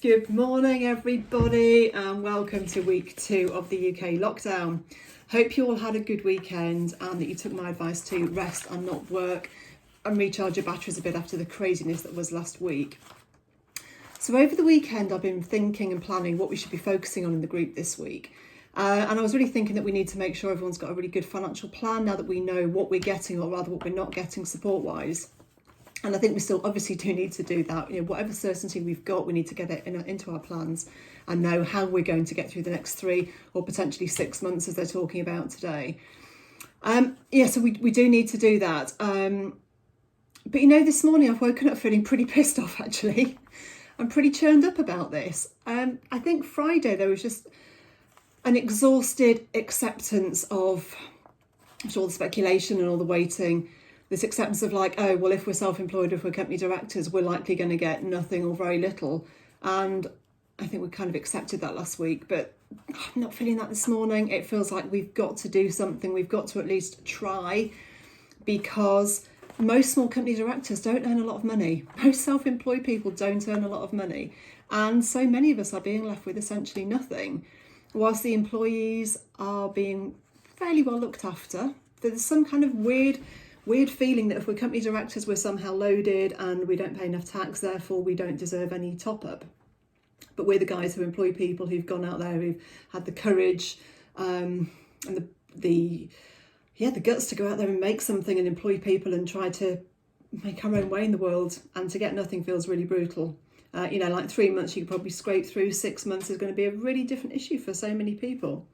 Good morning, everybody, and welcome to week 2 of the UK lockdown. Hope you all had a good weekend and that you took my advice to rest and not work and recharge your batteries a bit after the craziness that was last week. So over the weekend, I've been thinking and planning what we should be focusing on in the group this week. And I was really thinking that we need to make sure everyone's got a really good financial plan now that we know what we're getting, or rather what we're not getting support-wise. And I think we still obviously do need to do that. Whatever certainty we've got, we need to get it into our plans and know how we're going to get through the next 3 or potentially 6 months, as they're talking about today. So we do need to do that. But this morning I've woken up feeling pretty pissed off, actually. I'm pretty churned up about this. I think Friday there was just an exhausted acceptance of all the speculation and all the waiting. This acceptance of if we're self-employed, if we're company directors, we're likely going to get nothing or very little. And I think we kind of accepted that last week, but I'm not feeling that this morning. It feels like we've got to do something. We've got to at least try, because most small company directors don't earn a lot of money. Most self-employed people don't earn a lot of money. And so many of us are being left with essentially nothing, whilst the employees are being fairly well looked after. There's some kind of weird feeling that if we're company directors, we're somehow loaded and we don't pay enough tax, therefore we don't deserve any top up. But we're the guys who employ people who've gone out there, who've had the courage and the guts to go out there and make something and employ people and try to make our own way in the world. And to get nothing feels really brutal. 3 months you could probably scrape through. 6 months is going to be a really different issue for so many people.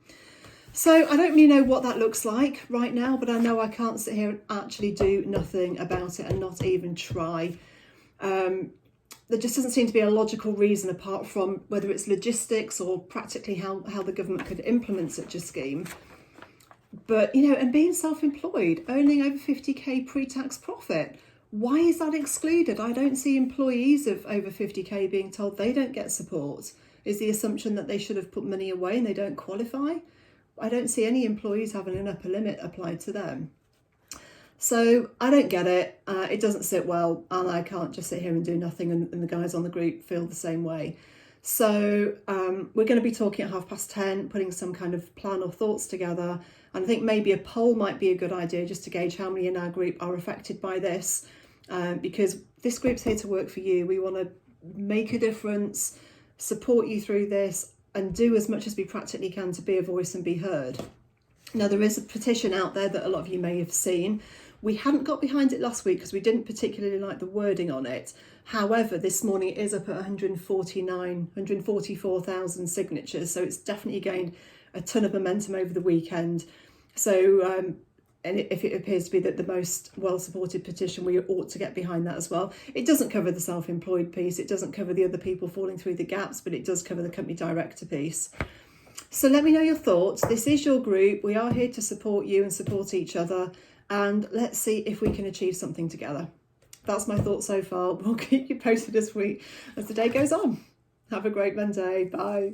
So I don't really know what that looks like right now, but I know I can't sit here and actually do nothing about it and not even try. There just doesn't seem to be a logical reason, apart from whether it's logistics or practically how the government could implement such a scheme. But, and being self-employed, earning over 50k pre-tax profit, why is that excluded? I don't see employees of over 50k being told they don't get support. Is the assumption that they should have put money away and they don't qualify? I don't see any employees having an upper limit applied to them. So I don't get it. It doesn't sit well, and I can't just sit here and do nothing and the guys on the group feel the same way. So we're going to be talking at 10:30, putting some kind of plan or thoughts together. And I think maybe a poll might be a good idea, just to gauge how many in our group are affected by this, because this group's here to work for you. We want to make a difference, support you through this, and do as much as we practically can to be a voice and be heard. Now, there is a petition out there that a lot of you may have seen. We hadn't got behind it last week because we didn't particularly like the wording on it. However, this morning it is up at 144,000 signatures, so it's definitely gained a ton of momentum over the weekend. So and if it appears to be that the most well-supported petition, we ought to get behind that as well. It doesn't cover the self-employed piece, it doesn't cover the other people falling through the gaps, but it does cover the company director piece. So let me know your thoughts. This is your group. We are here to support you and support each other. And let's see if we can achieve something together. That's my thoughts so far. We'll keep you posted as the day goes on. Have a great Monday. Bye.